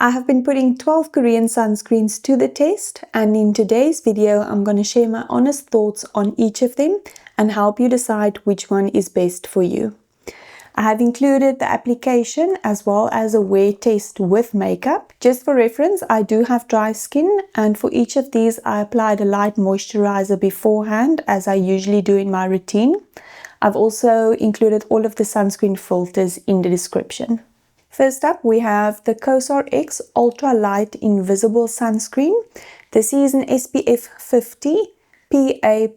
I have been putting 12 Korean sunscreens to the test, and in today's video I'm going to share my honest thoughts on each of them and help you decide which one is best for you. I have included the application as well as a wear test with makeup. Just for reference, I do have dry skin, and for each of these I applied a light moisturizer beforehand, as I usually do in my routine. I've also included all of the sunscreen filters in the description. First up, we have the COSRX Ultra-Light Invisible Sunscreen. This is an SPF 50 PA++++.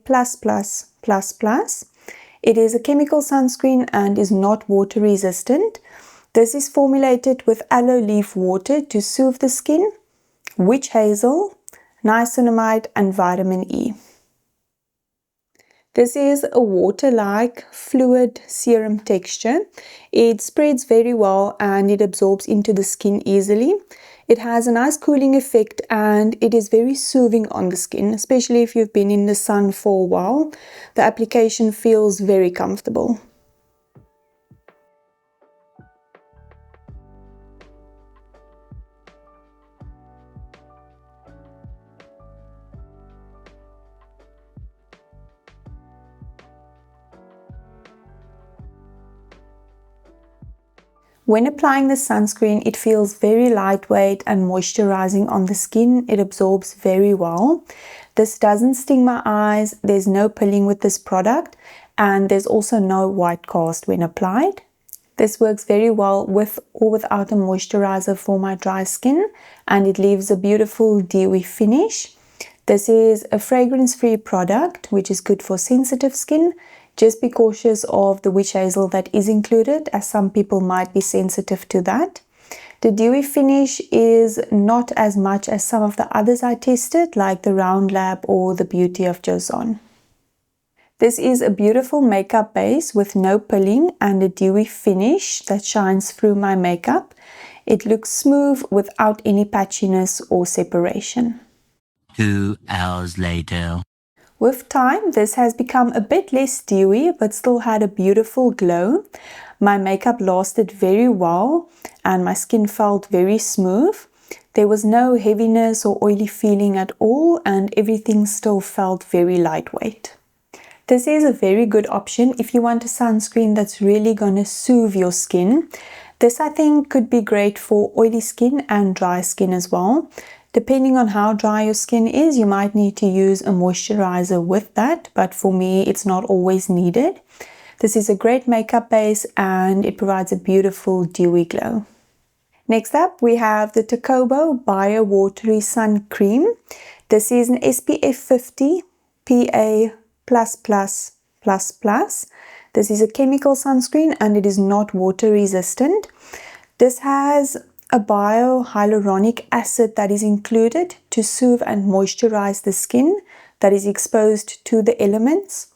It is a chemical sunscreen and is not water resistant. This is formulated with aloe leaf water to soothe the skin, witch hazel, niacinamide and vitamin E. This is a water-like fluid serum texture. It spreads very well and it absorbs into the skin easily. It has a nice cooling effect and it is very soothing on the skin, especially if you've been in the sun for a while. The application feels very comfortable. When applying the sunscreen, it feels very lightweight and moisturizing on the skin. It absorbs very well. This doesn't sting my eyes, there's no pilling with this product, and there's also no white cast when applied. This works very well with or without a moisturizer for my dry skin, and it leaves a beautiful dewy finish. This is a fragrance-free product, which is good for sensitive skin. Just be cautious of the witch hazel that is included, as some people might be sensitive to that. The dewy finish is not as much as some of the others I tested, like the Round Lab or the Beauty of Joseon. This is a beautiful makeup base with no pilling and a dewy finish that shines through my makeup. It looks smooth without any patchiness or separation. 2 hours later. With time, this has become a bit less dewy, but still had a beautiful glow. My makeup lasted very well and my skin felt very smooth. There was no heaviness or oily feeling at all, and everything still felt very lightweight. This is a very good option if you want a sunscreen that's really going to soothe your skin. This, I think, could be great for oily skin and dry skin as well. Depending on how dry your skin is, you might need to use a moisturizer with that, but for me, it's not always needed. This is a great makeup base and it provides a beautiful dewy glow. Next up, we have the Tocobo Bio Watery Sun Cream. This is an SPF 50 PA++++. This is a chemical sunscreen and it is not water resistant. This has a bio-hyaluronic acid that is included to soothe and moisturize the skin that is exposed to the elements.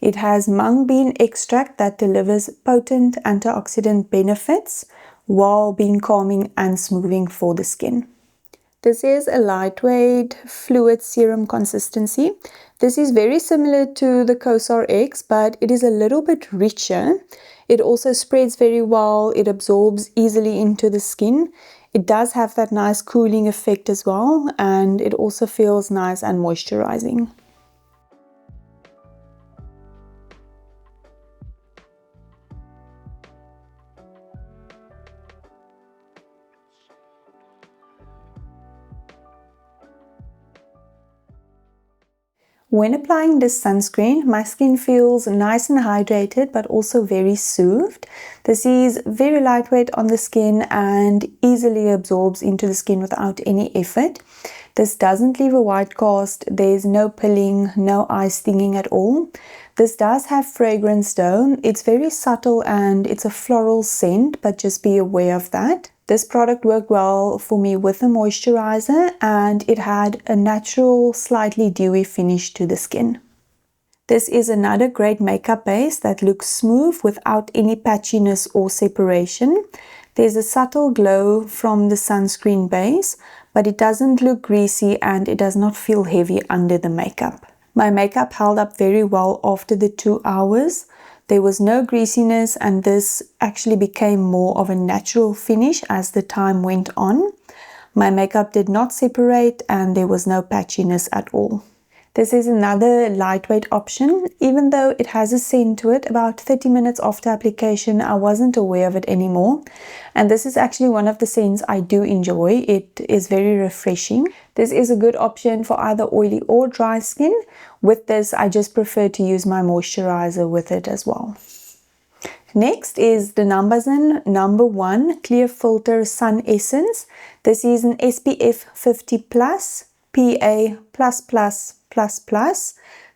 It has mung bean extract that delivers potent antioxidant benefits while being calming and smoothing for the skin. This is a lightweight fluid serum consistency. This is very similar to the COSRX, but it is a little bit richer. It also spreads very well. It absorbs easily into the skin. It does have that nice cooling effect as well, and it also feels nice and moisturizing. When applying this sunscreen, my skin feels nice and hydrated, but also very soothed. This is very lightweight on the skin and easily absorbs into the skin without any effort. This doesn't leave a white cast, there's no pilling, no eye stinging at all. This does have fragrance though. It's very subtle and it's a floral scent, but just be aware of that. This product worked well for me with a moisturizer and it had a natural, slightly dewy finish to the skin. This is another great makeup base that looks smooth without any patchiness or separation. There's a subtle glow from the sunscreen base, but it doesn't look greasy and it does not feel heavy under the makeup. My makeup held up very well after the 2 hours. There was no greasiness and this actually became more of a natural finish as the time went on. My makeup did not separate and there was no patchiness at all. This is another lightweight option. Even though it has a scent to it, about 30 minutes after application I wasn't aware of it anymore. And this is actually one of the scents I do enjoy. It is very refreshing. This is a good option for either oily or dry skin. With this, I just prefer to use my moisturizer with it as well. Next is the Numbuzin No. 1 Clear Filter Sun Essence. This is an SPF 50+, PA++++.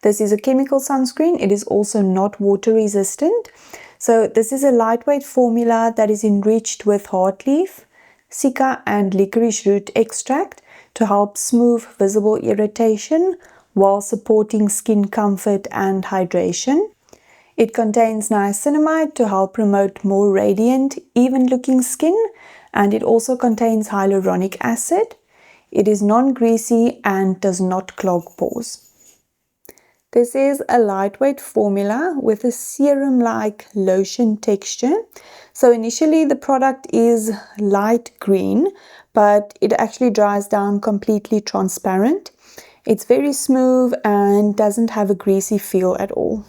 This is a chemical sunscreen. It is also not water resistant. So this is a lightweight formula that is enriched with heartleaf, cica and licorice root extract to help smooth visible irritation while supporting skin comfort and hydration. It contains niacinamide to help promote more radiant, even-looking skin, and it also contains hyaluronic acid. It is non-greasy and does not clog pores. This is a lightweight formula with a serum-like lotion texture. So initially the product is light green, but it actually dries down completely transparent. It's very smooth and doesn't have a greasy feel at all.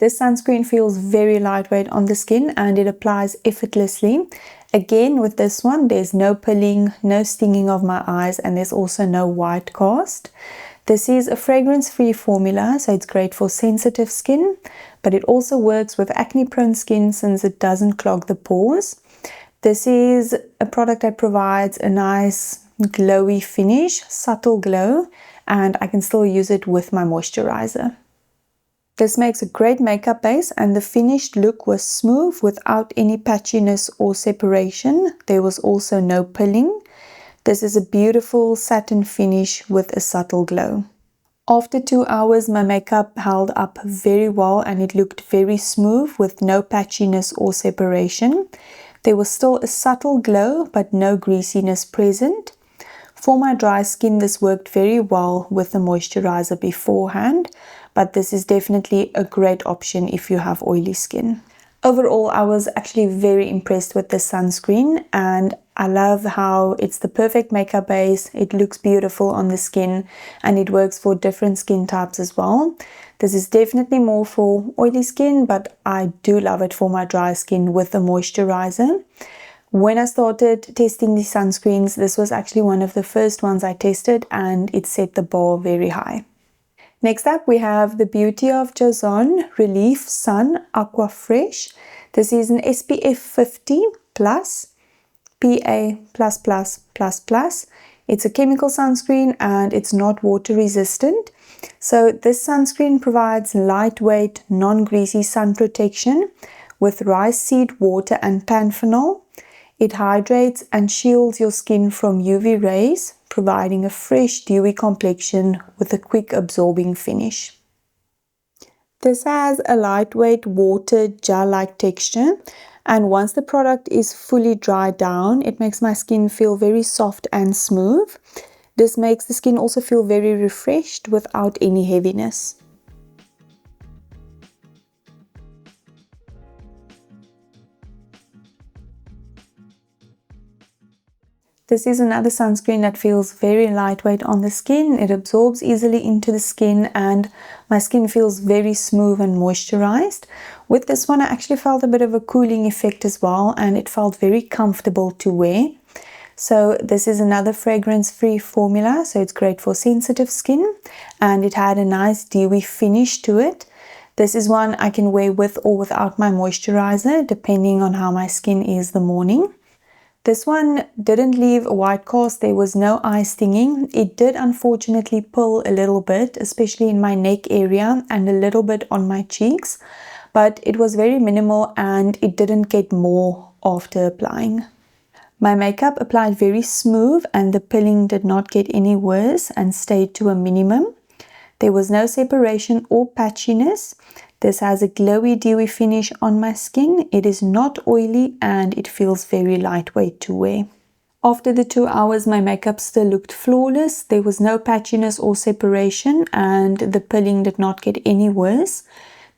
This sunscreen feels very lightweight on the skin and it applies effortlessly. Again, with this one, there's no pilling, no stinging of my eyes, and there's also no white cast. This is a fragrance-free formula, so it's great for sensitive skin, but it also works with acne-prone skin since it doesn't clog the pores. This is a product that provides a nice glowy finish, subtle glow, and I can still use it with my moisturizer. This makes a great makeup base and the finished look was smooth without any patchiness or separation. There was also no pilling. This is a beautiful satin finish with a subtle glow. After 2 hours, my makeup held up very well and it looked very smooth with no patchiness or separation. There was still a subtle glow but no greasiness present. For my dry skin, this worked very well with the moisturizer beforehand, but this is definitely a great option if you have oily skin. Overall, I was actually very impressed with this sunscreen and I love how it's the perfect makeup base, it looks beautiful on the skin and it works for different skin types as well. This is definitely more for oily skin, but I do love it for my dry skin with the moisturizer. When I started testing these sunscreens, this was actually one of the first ones I tested and it set the bar very high. Next up, we have the Beauty of Joseon Relief Sun Aqua Fresh. This is an SPF 50+, PA++++. It's a chemical sunscreen and it's not water resistant. So this sunscreen provides lightweight, non-greasy sun protection with rice seed water and panthenol. It hydrates and shields your skin from UV rays, providing a fresh, dewy complexion with a quick absorbing finish. This has a lightweight water gel-like texture, and once the product is fully dried down, it makes my skin feel very soft and smooth. This makes the skin also feel very refreshed without any heaviness. This is another sunscreen that feels very lightweight on the skin. It absorbs easily into the skin and my skin feels very smooth and moisturized. With this one, I actually felt a bit of a cooling effect as well and it felt very comfortable to wear. So this is another fragrance-free formula, so it's great for sensitive skin and it had a nice dewy finish to it. This is one I can wear with or without my moisturizer, depending on how my skin is the morning. This one didn't leave a white cast, there was no eye stinging. It did unfortunately pull a little bit, especially in my neck area and a little bit on my cheeks, but it was very minimal and it didn't get more after applying. My makeup applied very smooth and the pilling did not get any worse and stayed to a minimum. There was no separation or patchiness. This has a glowy, dewy finish on my skin. It is not oily and it feels very lightweight to wear. After the 2 hours, my makeup still looked flawless. There was no patchiness or separation and the pilling did not get any worse.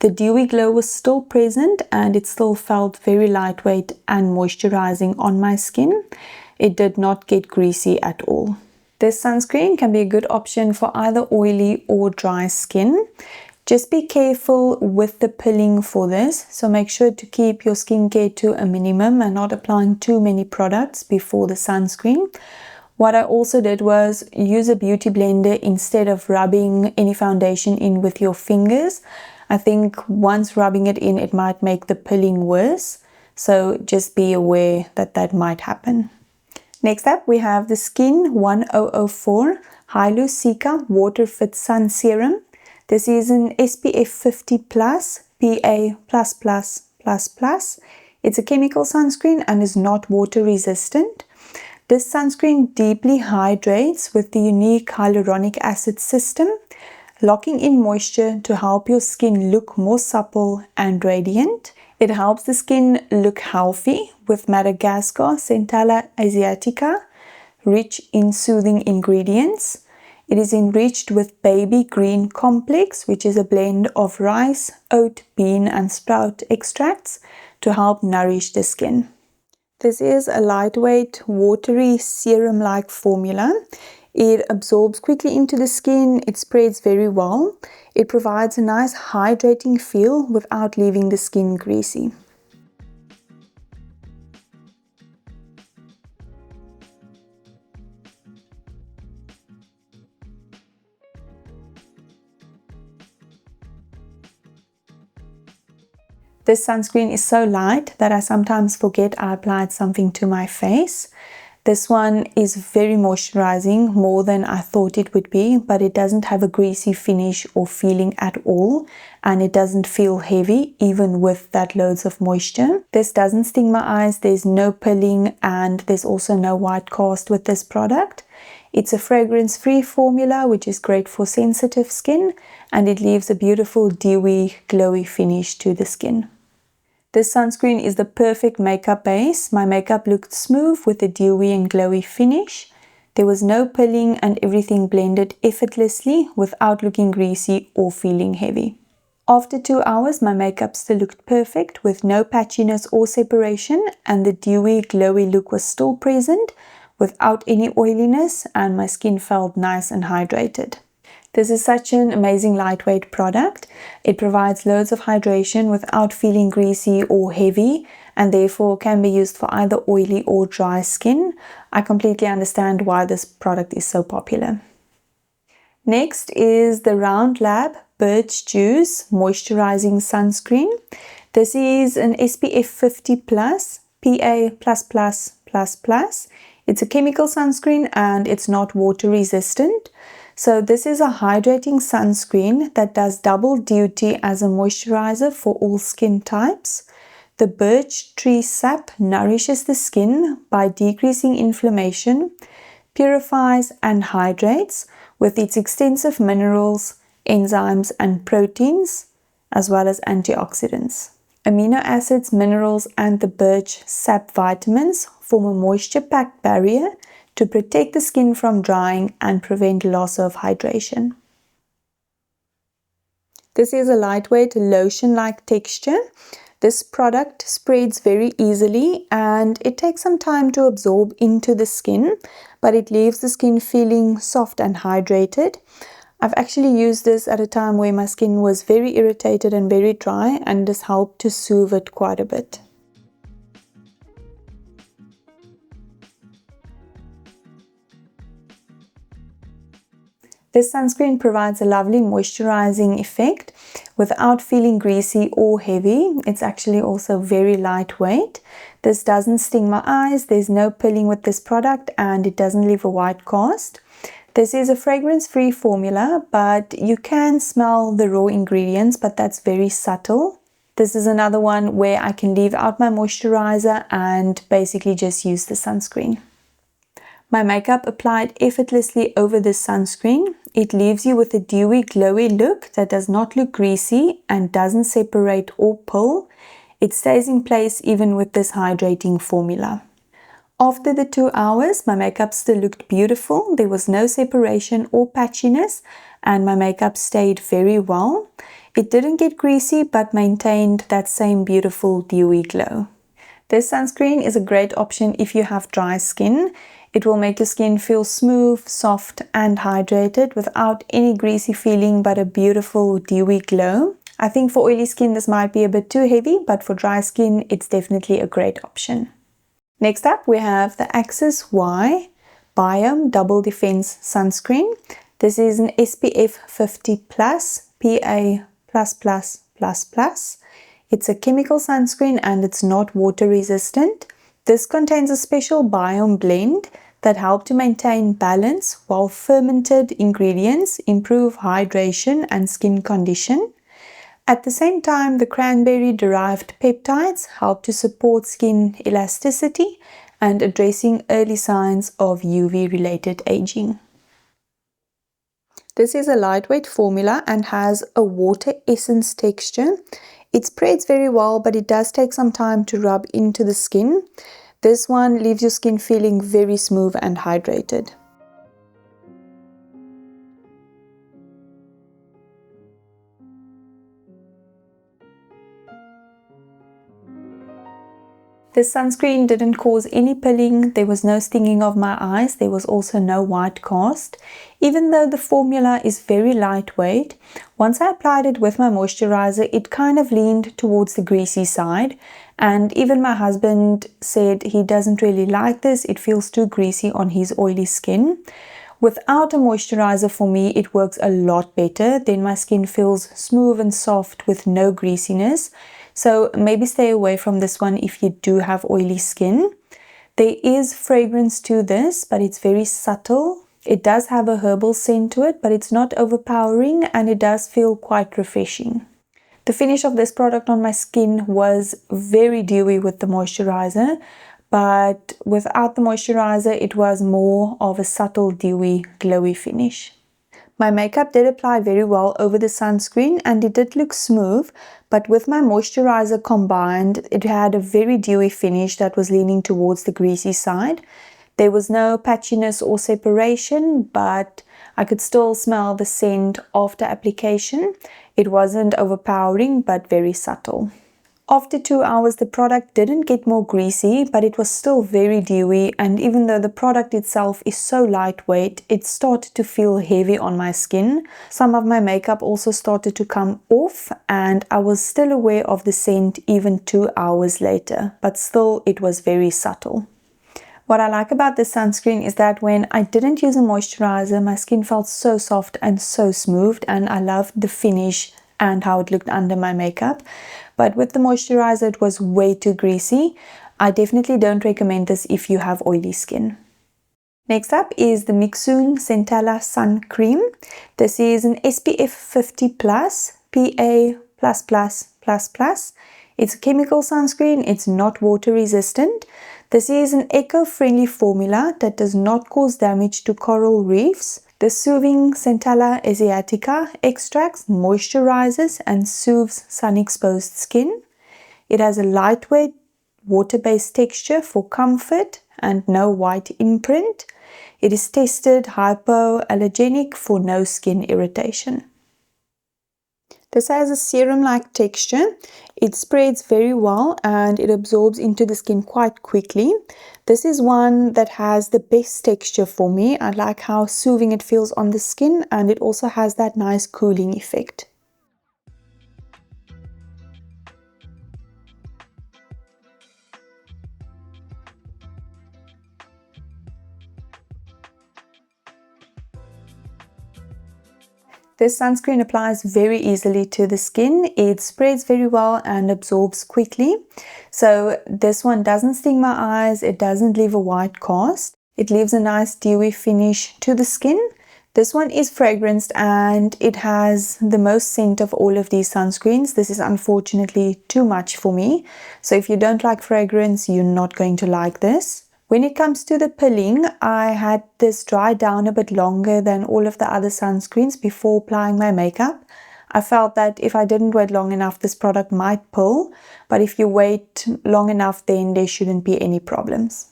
The dewy glow was still present and it still felt very lightweight and moisturizing on my skin. It did not get greasy at all. This sunscreen can be a good option for either oily or dry skin. Just be careful with the pilling for this, so make sure to keep your skincare to a minimum and not applying too many products before the sunscreen. What I also did was use a beauty blender instead of rubbing any foundation in with your fingers. I think once rubbing it in, it might make the pilling worse, so just be aware that that might happen. Next up, we have the Skin1004 Hyalu-Cica Water Fit Sun Serum. This is an SPF 50 plus PA++++. It's a chemical sunscreen and is not water resistant. This sunscreen deeply hydrates with the unique hyaluronic acid system, locking in moisture to help your skin look more supple and radiant. It helps the skin look healthy with Madagascar Centella Asiatica, rich in soothing ingredients. It is enriched with baby green complex, which is a blend of rice, oat, bean and sprout extracts to help nourish the skin. This is a lightweight, watery, serum-like formula. It absorbs quickly into the skin, it spreads very well. It provides a nice hydrating feel without leaving the skin greasy. This sunscreen is so light that I sometimes forget I applied something to my face. This one is very moisturizing, more than I thought it would be, but it doesn't have a greasy finish or feeling at all, and it doesn't feel heavy even with that loads of moisture. This doesn't sting my eyes, there's no pilling, and there's also no white cast with this product. It's a fragrance-free formula, which is great for sensitive skin, and it leaves a beautiful dewy, glowy finish to the skin. This sunscreen is the perfect makeup base. My makeup looked smooth with a dewy and glowy finish. There was no pilling and everything blended effortlessly without looking greasy or feeling heavy. After 2 hours, my makeup still looked perfect with no patchiness or separation, and the dewy, glowy look was still present without any oiliness, and my skin felt nice and hydrated. This is such an amazing lightweight product. It provides loads of hydration without feeling greasy or heavy, and therefore can be used for either oily or dry skin. I completely understand why this product is so popular. Next is the Round Lab Birch Juice Moisturizing Sunscreen. This is an SPF 50 plus PA++++. It's a chemical sunscreen and it's not water resistant. So this is a hydrating sunscreen that does double duty as a moisturizer for all skin types. The birch tree sap nourishes the skin by decreasing inflammation, purifies and hydrates with its extensive minerals, enzymes and proteins, as well as antioxidants. Amino acids, minerals and the birch sap vitamins form a moisture-packed barrier to protect the skin from drying and prevent loss of hydration. This is a lightweight lotion-like texture. This product spreads very easily and it takes some time to absorb into the skin, but it leaves the skin feeling soft and hydrated. I've actually used this at a time where my skin was very irritated and very dry, and this helped to soothe it quite a bit. This sunscreen provides a lovely moisturizing effect without feeling greasy or heavy. It's actually also very lightweight. This doesn't sting my eyes, there's no pilling with this product, and it doesn't leave a white cast. This is a fragrance-free formula, but you can smell the raw ingredients, but that's very subtle. This is another one where I can leave out my moisturizer and basically just use the sunscreen. My makeup applied effortlessly over this sunscreen. It leaves you with a dewy, glowy look that does not look greasy and doesn't separate or pull. It stays in place even with this hydrating formula. After the 2 hours, my makeup still looked beautiful. There was no separation or patchiness, and my makeup stayed very well. It didn't get greasy but maintained that same beautiful dewy glow. This sunscreen is a great option if you have dry skin. It will make your skin feel smooth, soft and hydrated without any greasy feeling but a beautiful dewy glow. I think for oily skin this might be a bit too heavy, but for dry skin it's definitely a great option. Next up we have the Axis Y Biome Double Defense Sunscreen. This is an SPF 50+, PA+++++. It's a chemical sunscreen and it's not water resistant. This contains a special biome blend that help to maintain balance while fermented ingredients improve hydration and skin condition. At the same time, the cranberry-derived peptides help to support skin elasticity and addressing early signs of UV-related aging. This is a lightweight formula and has a water essence texture. It spreads very well, but it does take some time to rub into the skin. This one leaves your skin feeling very smooth and hydrated. This sunscreen didn't cause any pilling, there was no stinging of my eyes, there was also no white cast. Even though the formula is very lightweight, once I applied it with my moisturizer, it kind of leaned towards the greasy side. And even my husband said he doesn't really like this, it feels too greasy on his oily skin. Without a moisturizer for me, it works a lot better. Then my skin feels smooth and soft with no greasiness. So maybe stay away from this one if you do have oily skin. There is fragrance to this, but it's very subtle. It does have a herbal scent to it, but it's not overpowering and it does feel quite refreshing. The finish of this product on my skin was very dewy with the moisturizer, but without the moisturizer it was more of a subtle dewy glowy finish. My makeup did apply very well over the sunscreen and it did look smooth, but with my moisturizer combined, it had a very dewy finish that was leaning towards the greasy side. There was no patchiness or separation, but I could still smell the scent after application. It wasn't overpowering, but very subtle. After 2 hours, the product didn't get more greasy, but it was still very dewy, and even though the product itself is so lightweight, it started to feel heavy on my skin. Some of my makeup also started to come off, and I was still aware of the scent even 2 hours later, but still it was very subtle. What I like about this sunscreen is that when I didn't use a moisturizer, my skin felt so soft and so smooth, and I loved the finish and how it looked under my makeup. But with the moisturizer, it was way too greasy. I definitely don't recommend this if you have oily skin. Next up is the Mixsoon Centella Sun Cream. This is an SPF 50+, PA++++. It's a chemical sunscreen, it's not water resistant. This is an eco-friendly formula that does not cause damage to coral reefs. The soothing Centella asiatica extracts, moisturizes and soothes sun-exposed skin. It has a lightweight water-based texture for comfort and no white imprint. It is tested hypoallergenic for no skin irritation. This has a serum-like texture. It spreads very well and it absorbs into the skin quite quickly. This is one that has the best texture for me. I like how soothing it feels on the skin, and it also has that nice cooling effect. This sunscreen applies very easily to the skin. It spreads very well and absorbs quickly. So this one doesn't sting my eyes, it doesn't leave a white cast. It leaves a nice dewy finish to the skin. This one is fragranced and it has the most scent of all of these sunscreens. This is unfortunately too much for me. So if you don't like fragrance, you're not going to like this. When it comes to the pilling, I had this dry down a bit longer than all of the other sunscreens before applying my makeup. I felt that if I didn't wait long enough, this product might pull, but if you wait long enough, then there shouldn't be any problems.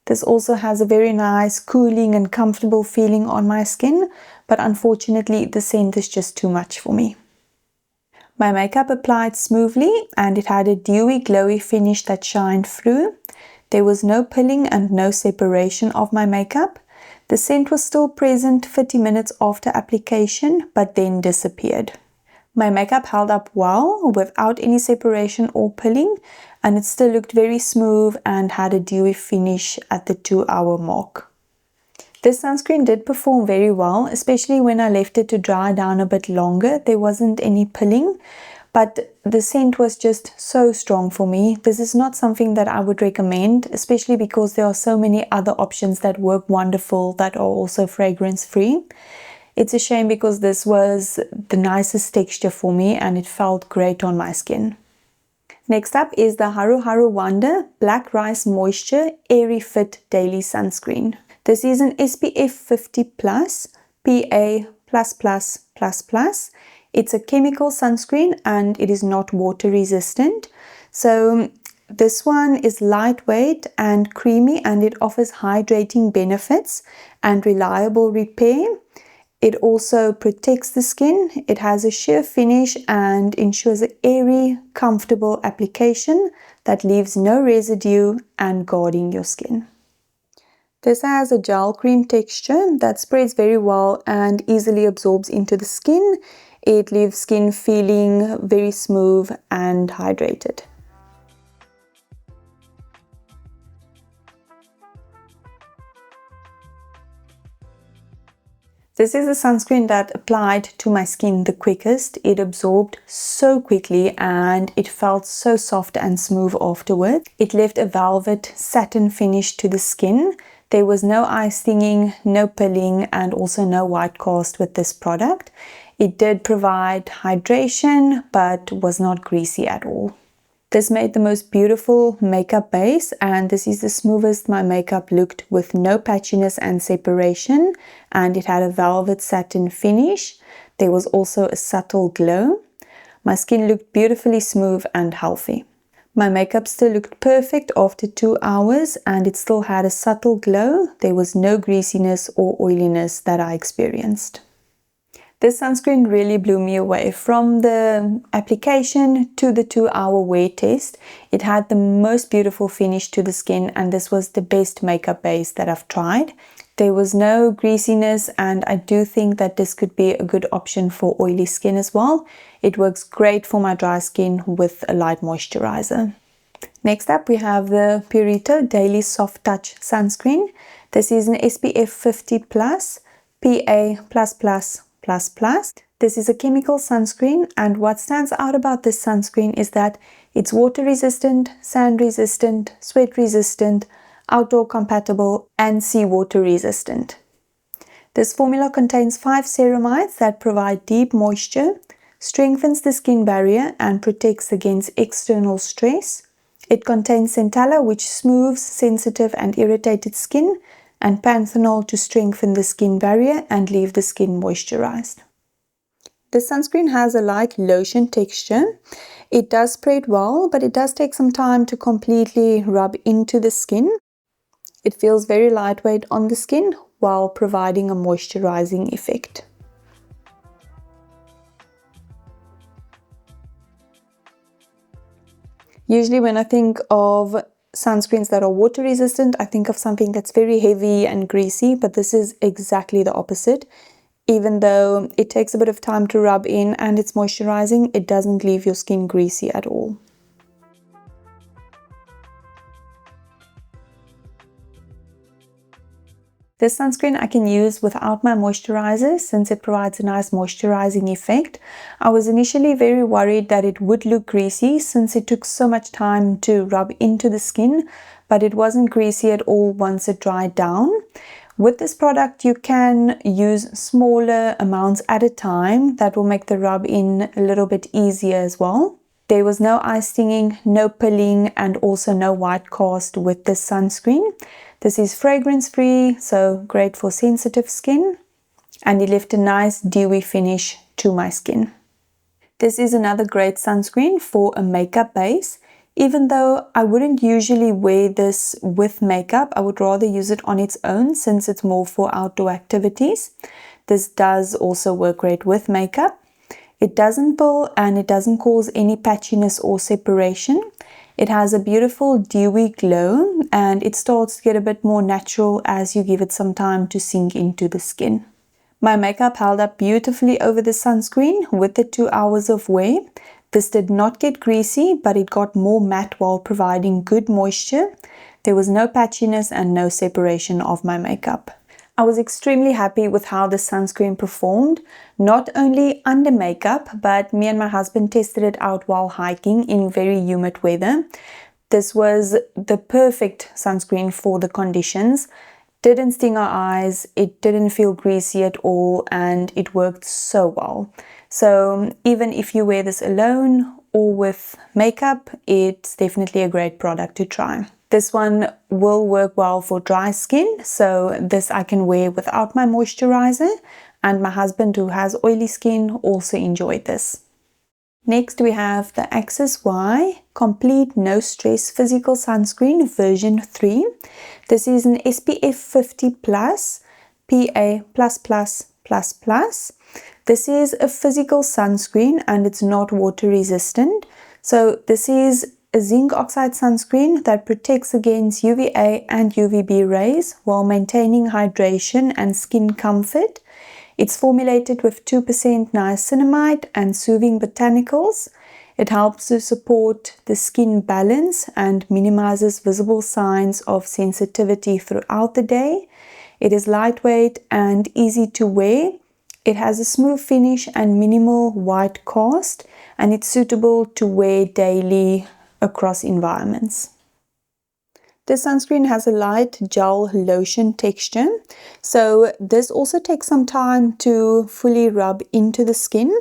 This also has a very nice cooling and comfortable feeling on my skin, but unfortunately the scent is just too much for me. My makeup applied smoothly and it had a dewy glowy finish that shined through. There was no pilling and no separation of my makeup. The scent was still present 30 minutes after application, but then disappeared. My makeup held up well without any separation or pilling, and it still looked very smooth and had a dewy finish at the 2-hour mark. This sunscreen did perform very well, especially when I left it to dry down a bit longer. There wasn't any pilling, but the scent was just so strong for me. This is not something that I would recommend, especially because there are so many other options that work wonderful that are also fragrance free. It's a shame because this was the nicest texture for me and it felt great on my skin. Next up is the HaruHaru Wonder Black Rice Moisture Airy Fit Daily Sunscreen. This is an SPF 50+, PA++++. It's a chemical sunscreen and it is not water resistant. So this one is lightweight and creamy and it offers hydrating benefits and reliable repair. It also protects the skin. It has a sheer finish and ensures an airy, comfortable application that leaves no residue and guarding your skin. This has a gel cream texture that spreads very well and easily absorbs into the skin. It leaves skin feeling very smooth and hydrated. This is a sunscreen that applied to my skin the quickest. It absorbed so quickly and it felt so soft and smooth afterwards. It left a velvet satin finish to the skin. There was no eye stinging, no pilling, and also no white cast with this product. It did provide hydration, but was not greasy at all. This made the most beautiful makeup base, and this is the smoothest my makeup looked with no patchiness and separation, and it had a velvet satin finish. There was also a subtle glow. My skin looked beautifully smooth and healthy. My makeup still looked perfect after 2 hours and it still had a subtle glow. There was no greasiness or oiliness that I experienced. This sunscreen really blew me away. From the application to the 2-hour wear test, it had the most beautiful finish to the skin and this was the best makeup base that I've tried. There was no greasiness and I do think that this could be a good option for oily skin as well. It works great for my dry skin with a light moisturizer. Next up we have the Purito Daily Soft Touch Sunscreen. This is an SPF 50+, PA++++. This is a chemical sunscreen and what stands out about this sunscreen is that it's water resistant, sand resistant, sweat resistant, outdoor compatible and seawater resistant. This formula contains 5 ceramides that provide deep moisture, strengthens the skin barrier and protects against external stress. It contains centella which smooths sensitive and irritated skin and panthenol to strengthen the skin barrier and leave the skin moisturized. This sunscreen has a light lotion texture. It does spread well, but it does take some time to completely rub into the skin. It feels very lightweight on the skin while providing a moisturizing effect. Usually when I think of sunscreens that are water resistant, I think of something that's very heavy and greasy, but this is exactly the opposite. Even though it takes a bit of time to rub in and it's moisturizing, it doesn't leave your skin greasy at all. This sunscreen I can use without my moisturizer since it provides a nice moisturizing effect. I was initially very worried that it would look greasy since it took so much time to rub into the skin, but it wasn't greasy at all once it dried down. With this product you can use smaller amounts at a time. That will make the rub in a little bit easier as well. There was no eye stinging, no pilling, and also no white cast with this sunscreen. This is fragrance free, so great for sensitive skin, and it left a nice dewy finish to my skin. This is another great sunscreen for a makeup base. Even though I wouldn't usually wear this with makeup, I would rather use it on its own since it's more for outdoor activities. This does also work great with makeup. It doesn't pull and it doesn't cause any patchiness or separation. It has a beautiful dewy glow and it starts to get a bit more natural as you give it some time to sink into the skin. My makeup held up beautifully over the sunscreen with the 2 hours of wear. This did not get greasy, but it got more matte while providing good moisture. There was no patchiness and no separation of my makeup. I was extremely happy with how the sunscreen performed, not only under makeup, but me and my husband tested it out while hiking in very humid weather. This was the perfect sunscreen for the conditions. Didn't sting our eyes, it didn't feel greasy at all, and it worked so well. So even if you wear this alone or with makeup, it's definitely a great product to try. This one will work well for dry skin, so this I can wear without my moisturizer, and my husband who has oily skin also enjoyed this. Next we have the Axis Y Complete No Stress Physical Sunscreen version 3. This is an SPF 50 plus, PA+++++. This is a physical sunscreen and it's not water resistant. So this is a zinc oxide sunscreen that protects against UVA and UVB rays while maintaining hydration and skin comfort. It's formulated with 2% niacinamide and soothing botanicals. It helps to support the skin balance and minimizes visible signs of sensitivity throughout the day. It is lightweight and easy to wear. It has a smooth finish and minimal white cast, and it's suitable to wear daily across environments. This sunscreen has a light gel lotion texture, so this also takes some time to fully rub into the skin,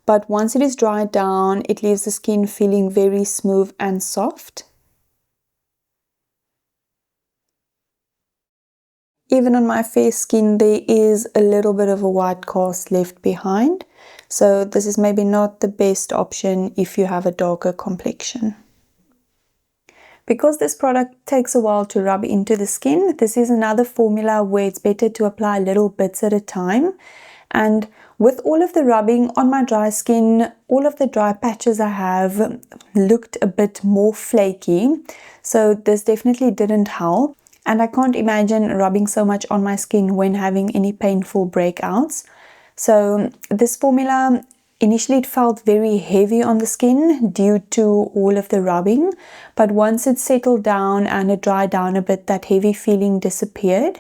but once it is dried down, it leaves the skin feeling very smooth and soft. Even on my fair skin, there is a little bit of a white cast left behind, so this is maybe not the best option if you have a darker complexion. Because this product takes a while to rub into the skin, this is another formula where it's better to apply little bits at a time. And with all of the rubbing on my dry skin, all of the dry patches I have looked a bit more flaky. So this definitely didn't help. And I can't imagine rubbing so much on my skin when having any painful breakouts. So this formula, initially it felt very heavy on the skin due to all of the rubbing, but once it settled down and it dried down a bit, that heavy feeling disappeared.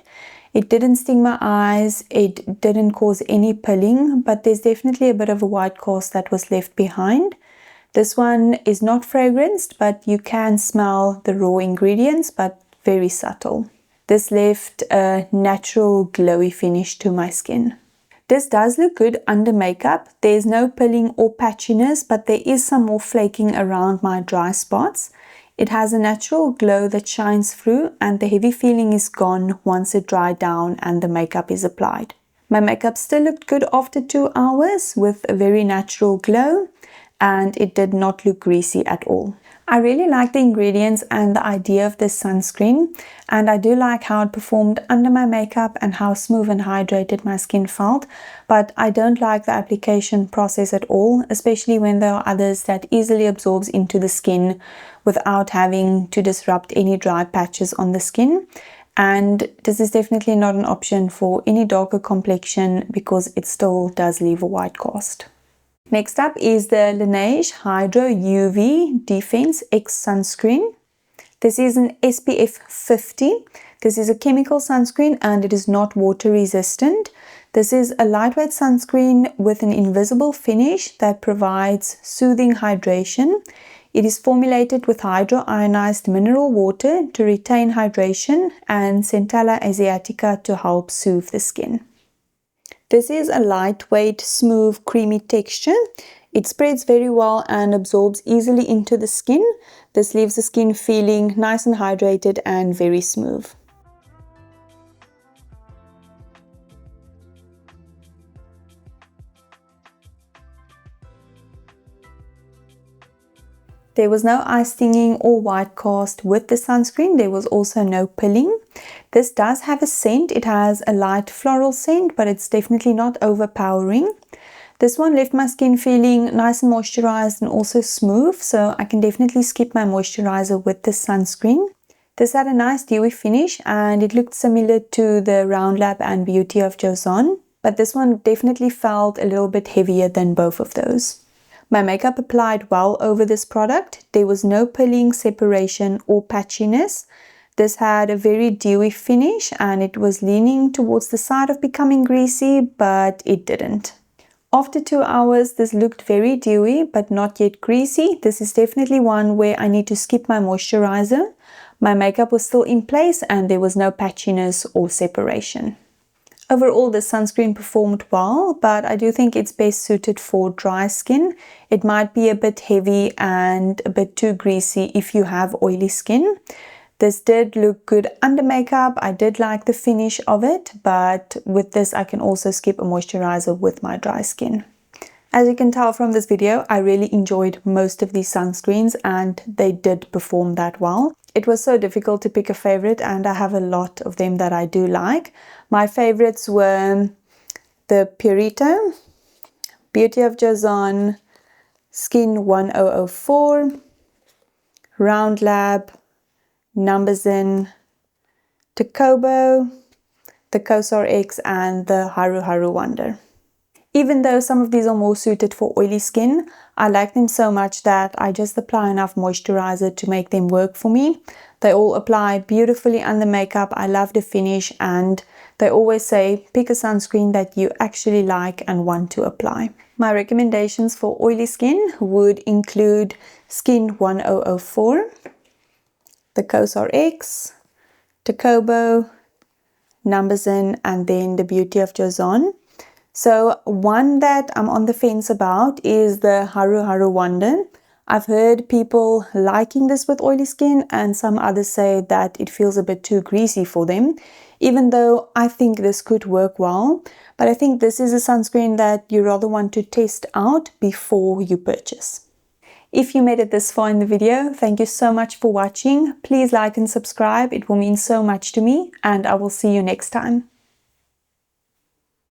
It didn't sting my eyes, it didn't cause any pilling, but there's definitely a bit of a white cast that was left behind. This one is not fragranced, but you can smell the raw ingredients, but very subtle. This left a natural glowy finish to my skin. This does look good under makeup. There's no pilling or patchiness, but there is some more flaking around my dry spots. It has a natural glow that shines through, and the heavy feeling is gone once it dried down and the makeup is applied. My makeup still looked good after 2 hours with a very natural glow, and it did not look greasy at all. I really like the ingredients and the idea of this sunscreen, and I do like how it performed under my makeup and how smooth and hydrated my skin felt, but I don't like the application process at all, especially when there are others that easily absorbs into the skin without having to disrupt any dry patches on the skin. And this is definitely not an option for any darker complexion because it still does leave a white cast. Next up is the Laneige Hydro UV Defense X Sunscreen. This is an SPF 50. This is a chemical sunscreen and it is not water resistant. This is a lightweight sunscreen with an invisible finish that provides soothing hydration. It is formulated with hydroionized mineral water to retain hydration and Centella asiatica to help soothe the skin. This is a lightweight, smooth, creamy texture. It spreads very well and absorbs easily into the skin. This leaves the skin feeling nice and hydrated and very smooth. There was no eye stinging or white cast with the sunscreen. There was also no pilling. This does have a scent. It has a light floral scent, but it's definitely not overpowering. This one left my skin feeling nice and moisturized and also smooth, so I can definitely skip my moisturizer with this sunscreen. This had a nice dewy finish and it looked similar to the Round Lab and Beauty of Joseon, but this one definitely felt a little bit heavier than both of those. My makeup applied well over this product. There was no pilling, separation or patchiness. This had a very dewy finish and it was leaning towards the side of becoming greasy, but it didn't. After 2 hours, this looked very dewy but not yet greasy. This is definitely one where I need to skip my moisturizer. My makeup was still in place and there was no patchiness or separation. Overall, the sunscreen performed well, but I do think it's best suited for dry skin. It might be a bit heavy and a bit too greasy if you have oily skin. This did look good under makeup. I did like the finish of it, but with this I can also skip a moisturizer with my dry skin. As you can tell from this video, I really enjoyed most of these sunscreens and they did perform that well. It was so difficult to pick a favorite and I have a lot of them that I do like. My favorites were the Purito, Beauty of Joseon, Skin1004, Round Lab, Numbuzin, Tocobo, the COSRX and the HaruHaru Wonder. Even though some of these are more suited for oily skin, I like them so much that I just apply enough moisturizer to make them work for me. They all apply beautifully under makeup. I love the finish and they always say pick a sunscreen that you actually like and want to apply. My recommendations for oily skin would include Skin1004, the COSRX, Tocobo, Numbuzin and then the Beauty of Joseon. So one that I'm on the fence about is the HaruHaru Wonder. I've heard people liking this with oily skin and some others say that it feels a bit too greasy for them, even though I think this could work well. But I think this is a sunscreen that you rather want to test out before you purchase. If you made it this far in the video, thank you so much for watching. Please like and subscribe. It will mean so much to me and I will see you next time.